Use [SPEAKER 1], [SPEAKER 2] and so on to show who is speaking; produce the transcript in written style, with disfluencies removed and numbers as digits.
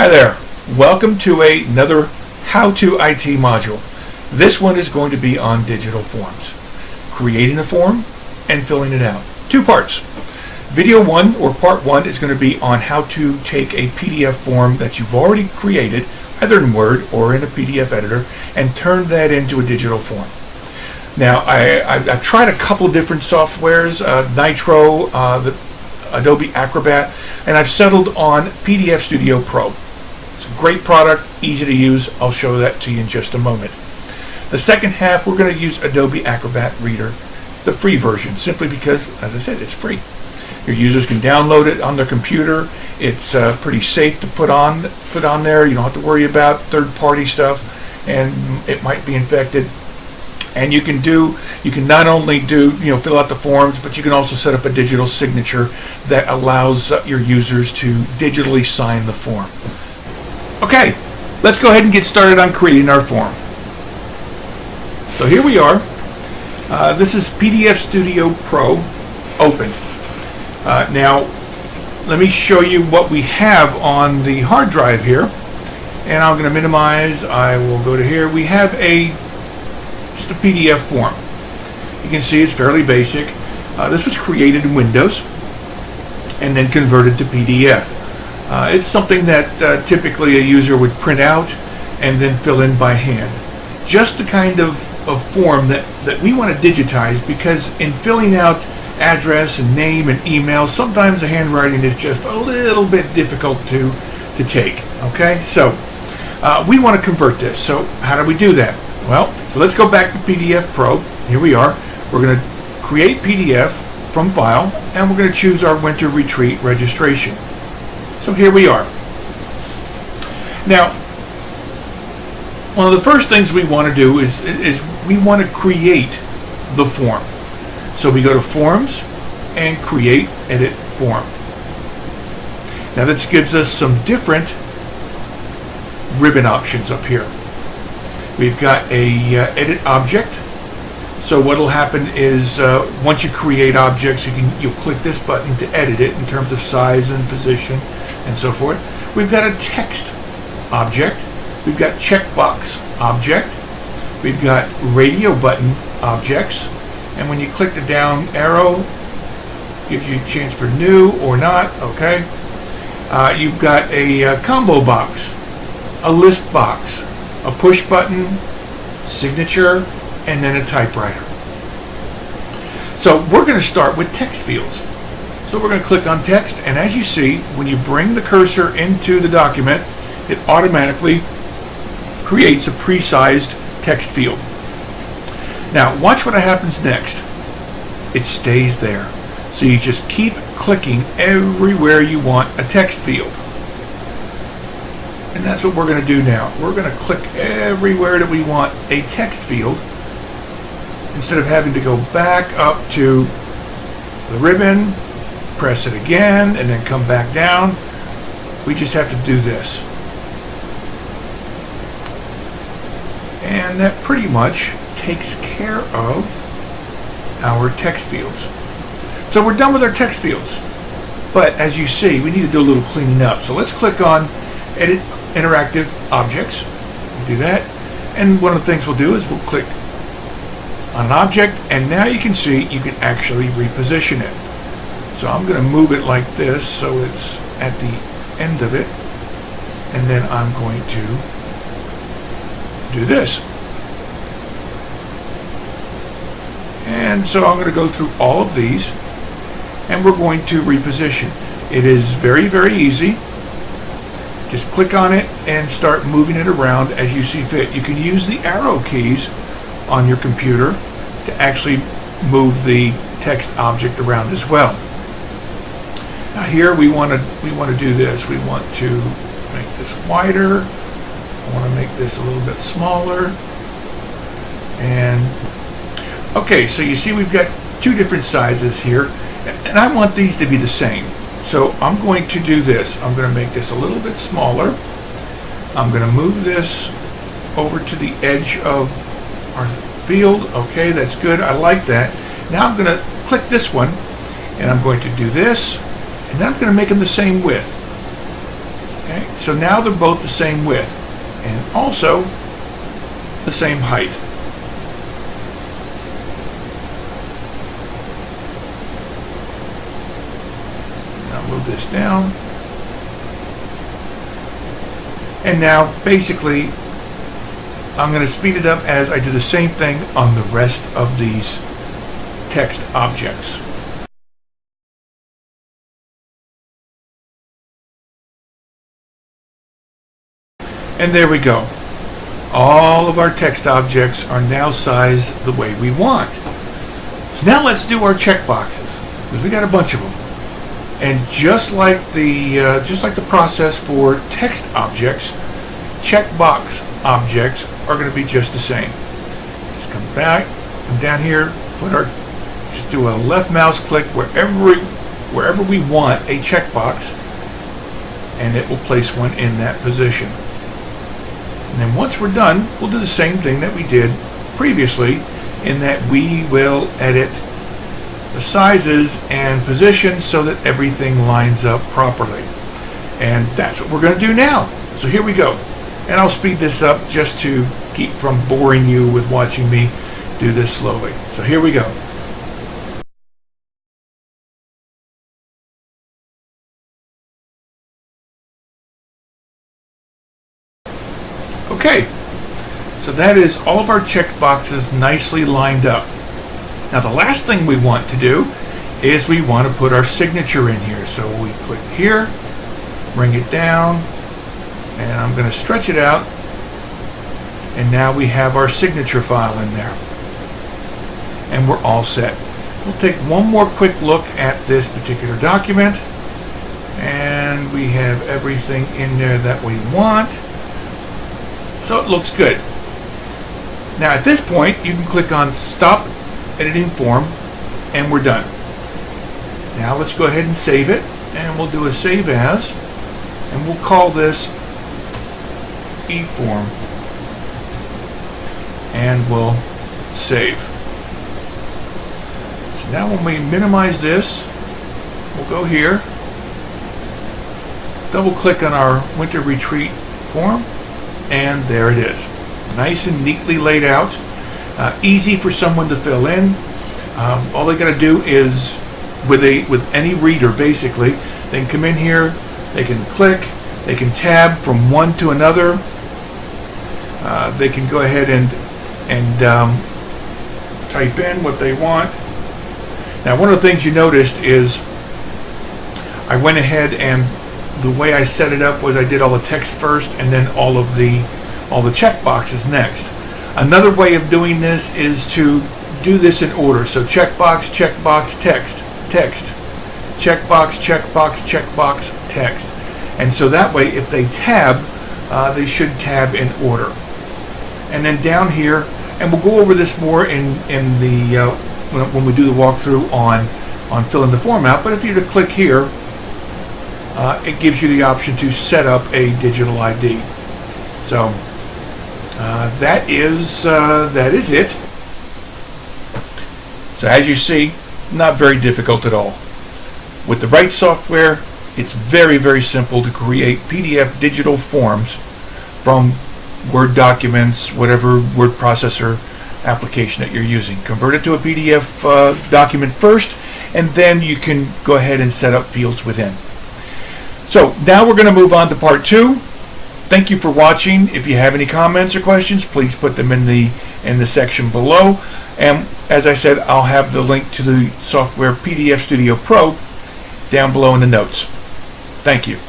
[SPEAKER 1] Hi there, welcome to another How-To IT module. This one is going to be on digital forms, creating a form and filling it out. Two parts. Video 1 or part 1 is going to be on how to take a PDF form that you've already created, either in Word or in a PDF editor, and turn that into a digital form. Now, I've tried a couple of different softwares, Nitro, the Adobe Acrobat, and I've settled on PDF Studio Pro. It's a great product, easy to use. I'll show that to you in just a moment. The second half, we're going to use Adobe Acrobat Reader, the free version, simply because, as I said, it's free. Your users can download it on their computer. It's pretty safe to put on there. You don't have to worry about third-party stuff, and it might be infected. And you can not only fill out the forms, but you can also set up a digital signature that allows your users to digitally sign the form. Okay, let's go ahead and get started on creating our form. So here we are. This is PDF Studio Pro open. Now, let me show you what we have on the hard drive here. And I'm going to minimize. I will go to here. We have just a PDF form. You can see it's fairly basic. This was created in Windows and then converted to PDF. It's something that typically a user would print out and then fill in by hand. Just the kind of form that we want to digitize, because in filling out address and name and email, sometimes the handwriting is just a little bit difficult to take. Okay, so we want to convert this. So how do we do that? Well, so let's go back to PDF Pro. Here we are. We're going to create PDF from File, and we're going to choose our Winter Retreat registration. So here we are. Now, one of the first things we want to do is we want to create the form. So we go to Forms and Create Edit Form. Now this gives us some different ribbon options up here. We've got a edit object. So what will happen is once you create objects, you'll click this button to edit it in terms of size and position and so forth. We've got a text object. We've got checkbox object. We've got radio button objects. And when you click the down arrow, gives you a chance for new or not. Okay. You've got a combo box, a list box, a push button, signature, and then a typewriter. So we're going to start with text fields. So we're going to click on text, and as you see, when you bring the cursor into the document, it automatically creates a pre-sized text field. Now watch what happens next. It stays there. So you just keep clicking everywhere you want a text field. And that's what we're going to do now. We're going to click everywhere that we want a text field, instead of having to go back up to the ribbon, press it again, and then come back down. We just have to do this. And that pretty much takes care of our text fields. So we're done with our text fields. But as you see, we need to do a little cleaning up. So let's click on Edit Interactive Objects. We'll do that. And one of the things we'll do is we'll click on an object, and now you can see you can actually reposition it. So I'm going to move it like this so it's at the end of it, and then I'm going to do this. And so I'm going to go through all of these, and we're going to reposition. It is very, very easy. Just click on it and start moving it around as you see fit. You can use the arrow keys on your computer to actually move the text object around as well. Now here we want to do this. We want to make this wider. I want to make this a little bit smaller. And okay, so you see we've got two different sizes here, and I want these to be the same. So I'm going to do this. I'm going to make this a little bit smaller. I'm going to move this over to the edge of our field. Okay, that's good. I like that. Now I'm going to click this one, and I'm going to do this, and then I'm going to make them the same width. Okay, So now they're both the same width and also the same height. I'll move this down. And now basically I'm going to speed it up as I do the same thing on the rest of these text objects. And there we go. All of our text objects are now sized the way we want. So now let's do our checkboxes, because we got a bunch of them. And just like the process for text objects, checkbox objects are going to be just the same. Just come back, come down here, just do a left mouse click wherever we want a checkbox, and it will place one in that position. And then once we're done, we'll do the same thing that we did previously, in that we will edit the sizes and positions so that everything lines up properly. And that's what we're going to do now. So here we go. And I'll speed this up just to keep from boring you with watching me do this slowly. So here we go. Okay, so that is all of our checkboxes nicely lined up. Now the last thing we want to do is we want to put our signature in here. So we click here, bring it down, and I'm going to stretch it out, and now we have our signature file in there. And we're all set. We'll take one more quick look at this particular document, and we have everything in there that we want. So it looks good. Now at this point, you can click on Stop Editing Form, and we're done. Now let's go ahead and save it, and we'll do a Save As, and we'll call this eForm, and we'll save. So now when we minimize this, we'll go here, double click on our Winter Retreat form, and there it is. Nice and neatly laid out. Easy for someone to fill in. All they got to do is, with any reader basically, they can come in here, they can click, they can tab from one to another. They can go ahead and type in what they want. Now one of the things you noticed is I went ahead, and the way I set it up was I did all the text first and then all the checkboxes next. Another way of doing this is to do this in order. So checkbox, checkbox, text, text, checkbox, checkbox, checkbox, text. And so that way, if they tab, they should tab in order. And then down here, and we'll go over this more in the when we do the walkthrough on filling the form out. But if you were to click here, it gives you the option to set up a digital ID. So that is it. So as you see, not very difficult at all. With the right software, it's very, very simple to create PDF digital forms from Word documents, whatever word processor application that you're using. Convert it to a PDF document first, and then you can go ahead and set up fields within. So now we're going to move on to part 2. Thank you for watching. If you have any comments or questions, please put them in the section below. And as I said, I'll have the link to the software PDF Studio Pro down below in the notes. Thank you.